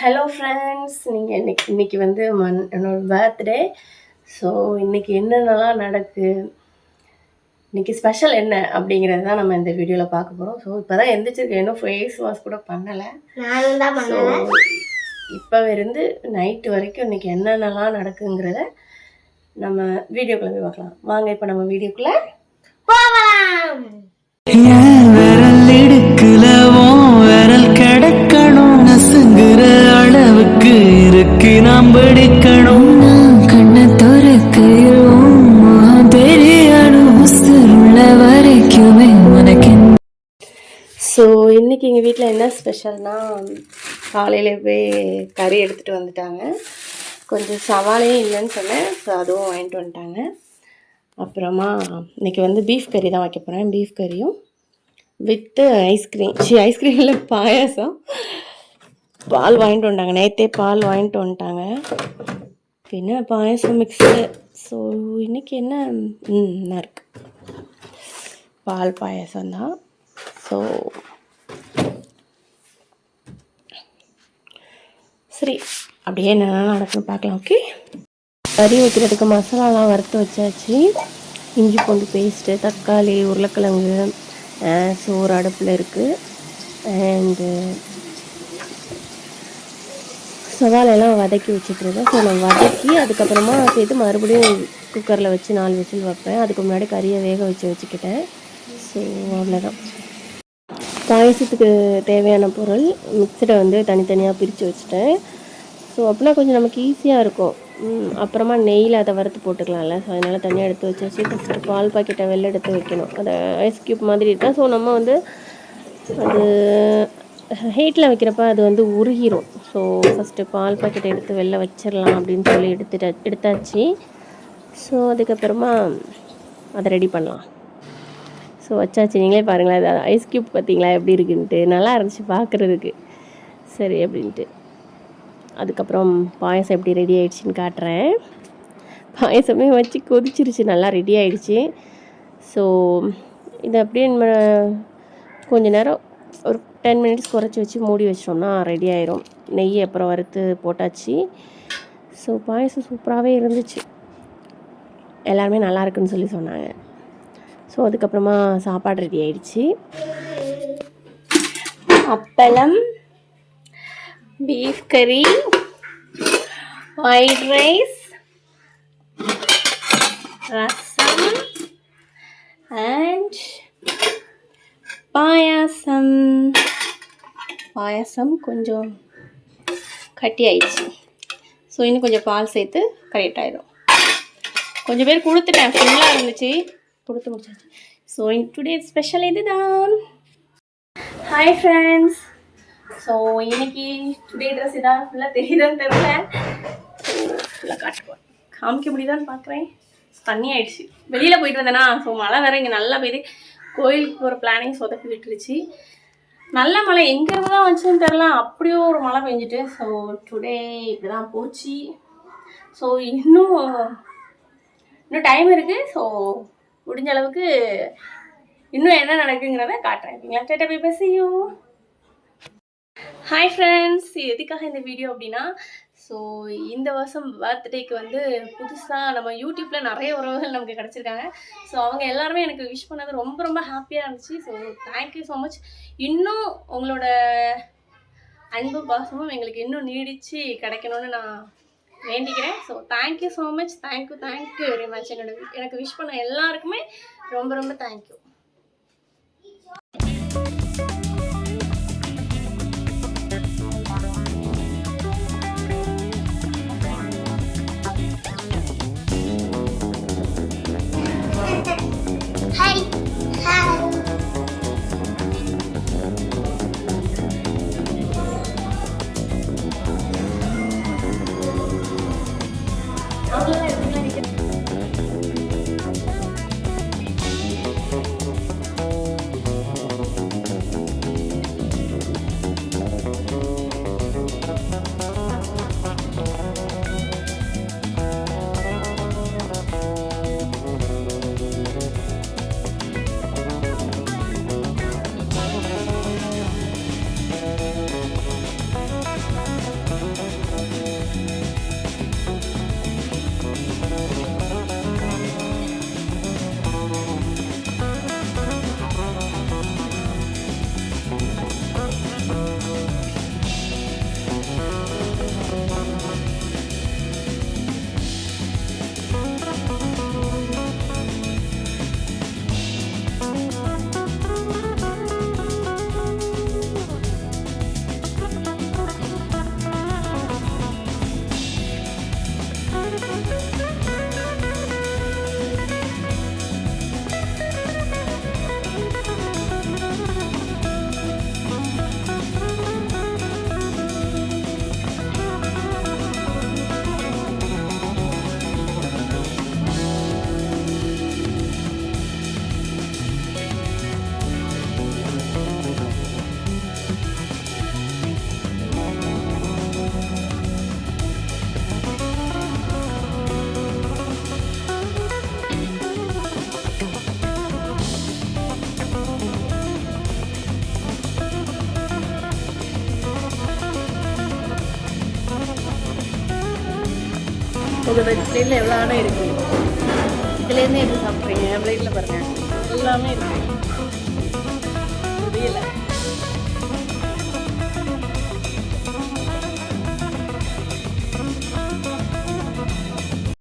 Hello friends, நீங்கள் இன்னைக்கு வந்து என்னோட பர்த்டே. ஸோ இன்றைக்கி என்னென்னலாம் இன்றைக்கி ஸ்பெஷல் என்ன அப்படிங்கிறது தான் நம்ம இந்த வீடியோவில் பார்க்க போகிறோம். ஸோ இப்போ தான் எந்திரிச்சிருக்கேன், இன்னும் ஃபேஸ் வாஷ் கூட பண்ணலை. ஸோ இப்போ இருந்து நைட்டு வரைக்கும் இன்றைக்கி என்னென்னலாம் நடக்குங்கிறத நம்ம வீடியோக்குள்ளே போய் பார்க்கலாம். வாங்க இப்போ நம்ம வீடியோக்குள்ளே போகலாம். விரல் கிடக்கணும் நசுங்குற அளவுக்கு இருக்கு நாம் படிக்கணும். கண்ணை துறக்கையும் தெரியணும் உள்ள வரைக்குமே உனக்கு. ஸோ இன்றைக்கி எங்கள் வீட்டில் என்ன ஸ்பெஷல்னால், காலையில் போய் கறி எடுத்துகிட்டு வந்துட்டாங்க. கொஞ்சம் சவாலையும் இல்லைன்னு சொன்னேன், ஸோ அதுவும் வாங்கிட்டு வந்துட்டாங்க. அப்புறமா இன்றைக்கி வந்து பீஃப் கறி தான் வைக்க போகிறேன். பீஃப் கறியும் வித்து ஐஸ்கிரீமில் பாயாசம். பால் வாங்கிட்டு வந்துட்டாங்க, நேற்றே பால் வாங்கிட்டு வந்துட்டாங்க. பின்ன பாயாசம் மிக்ஸு. ஸோ இன்றைக்கி என்ன இருக்கு, பால் பாயாசம் தான். ஸோ சரி, அப்படியே என்னென்ன நடக்குன்னு பார்க்கலாம். ஓகே, கறி வைக்கிறதுக்கு மசாலாலாம் வறுத்து வச்சாச்சு. இஞ்சி பூண்டு பேஸ்ட்டு, தக்காளி, உருளைக்கிழங்கு, சோறு அடுப்பில் இருக்குது. அண்டு சவாலெல்லாம் வதக்கி வச்சுட்ருக்கேன். ஸோ நான் வதக்கி அதுக்கப்புறமா சேர்த்து மறுபடியும் குக்கரில் வச்சு 4 விசில் வைப்பேன். அதுக்கு முன்னாடி கறியை வேக வச்சுக்கிட்டேன். ஸோ அவ்வளோதான். பாயசத்துக்கு தேவையான பொருள் மிக்சரை வந்து தனித்தனியாக பிரித்து வச்சுட்டேன். ஸோ அப்படின்னா கொஞ்சம் நமக்கு ஈஸியாக இருக்கும். அப்புறமா நெய்யில் அதை வறுத்து போட்டுக்கலாம்ல. ஸோ அதனால் தனியாக எடுத்து வச்சாச்சு. ஃபஸ்ட்டு பால் பாக்கெட்டை வெளில எடுத்து வைக்கணும். அதை ஐஸ் க்யூப் மாதிரி இருக்கா. ஸோ நம்ம வந்து அது ஹீட்டில் வைக்கிறப்ப அது வந்து உருகிரும். ஸோ ஃபஸ்ட்டு பால் பாக்கெட்டை எடுத்து வெளில வச்சிடலாம் அப்படின்னு சொல்லி எடுத்தாச்சு. ஸோ அதுக்கப்புறமா அதை ரெடி பண்ணலாம். ஸோ வச்சாச்சு. நீங்களே பாருங்களேன், அது ஐஸ் க்யூப் பார்த்தீங்களா எப்படி இருக்குன்ட்டு. நல்லா இருந்துச்சு பார்க்குறதுக்கு. சரி அப்படின்ட்டு அதுக்கப்புறம் பாயசம் எப்படி ரெடி ஆகிடுச்சின்னு காட்டுறேன். பாயசமே வச்சு கொதிச்சிருச்சு, நல்லா ரெடி ஆகிடுச்சு. ஸோ இதை அப்படியே நம்ம கொஞ்ச நேரம் ஒரு 10 மினிட்ஸ் குறைச்சி வச்சு மூடி வச்சிட்டோம்னா ரெடி ஆயிரும். நெய் அப்புறம் வறுத்து போட்டாச்சு. ஸோ பாயசம் சூப்பராகவே இருந்துச்சு, எல்லாருமே நல்லா இருக்குன்னு சொல்லி சொன்னாங்க. ஸோ அதுக்கப்புறமா சாப்பாடு ரெடி ஆகிடுச்சு. அப்பளம், பீஃப் கறி, ஒயிட் ரைஸ், ரசம் அண்ட் பாயாசம். பாயாசம் கொஞ்சம் கட்டி ஆயிடுச்சு. ஸோ இன்னும் கொஞ்சம் பால் சேர்த்து கரெக்ட் ஆகிடும். கொஞ்சம் பேர் கொடுத்துட்டேன், ஃபுல்லாக இருந்துச்சு, கொடுத்து முடிச்சாச்சு. ஸோ டுடே ஸ்பெஷல் இதுதான். Hi friends. ஸோ இன்றைக்கி டுடே ட்ரெஸ் இதான். ஃபுல்லாக தெரியுதான்னு தெரியல, ஃபுல்லாக காமிக்க முடியுதான்னு பார்க்குறேன். தண்ணி ஆயிடுச்சு, வெளியில் போயிட்டு வந்தேன்னா. ஸோ மழை வேறு இங்கே நல்லா பெய்யுது. கோயிலுக்கு போகிற பிளானிங் சொதப்பி விட்டுருச்சு. நல்ல மழை எங்கேருந்து தான் வந்துச்சுன்னு தெரில, அப்படியே ஒரு மழை பெஞ்சிட்டு. ஸோ டுடே இப்படி தான் போச்சு. ஸோ இன்னும் டைம் இருக்குது. ஸோ முடிஞ்ச அளவுக்கு இன்னும் என்ன நடக்குங்கிறத காட்டுறேன். ஓகேங்களா? டேட்டா bye bye, see you. Hi friends, எதுக்காக இந்த வீடியோ அப்படின்னா, ஸோ இந்த வருஷம் பர்த்டேக்கு வந்து புதுசாக நம்ம யூடியூப்பில் நிறைய உறவுகள் நமக்கு கிடச்சிருக்காங்க. ஸோ அவங்க எல்லாருமே எனக்கு விஷ் பண்ணது ரொம்ப ரொம்ப ஹாப்பியாக இருந்துச்சு. So thank you so much. இன்னும் உங்களோட அன்பு பாசமும் எங்களுக்கு இன்னும் நீடித்து கிடைக்கணும்னு நான் வேண்டிக்கிறேன். So thank you so much. Thank you very much. எனக்கு விஷ் பண்ண எல்லாருக்குமே ரொம்ப ரொம்ப தேங்க்யூ. உங்கள் பிளேட்டில் எவ்வளோ ஆடம் இருக்குது இதுலேருந்து எப்படி சாப்பிட்றீங்க என் பிளேட்டில் பாருங்கள் எல்லாமே இருக்குது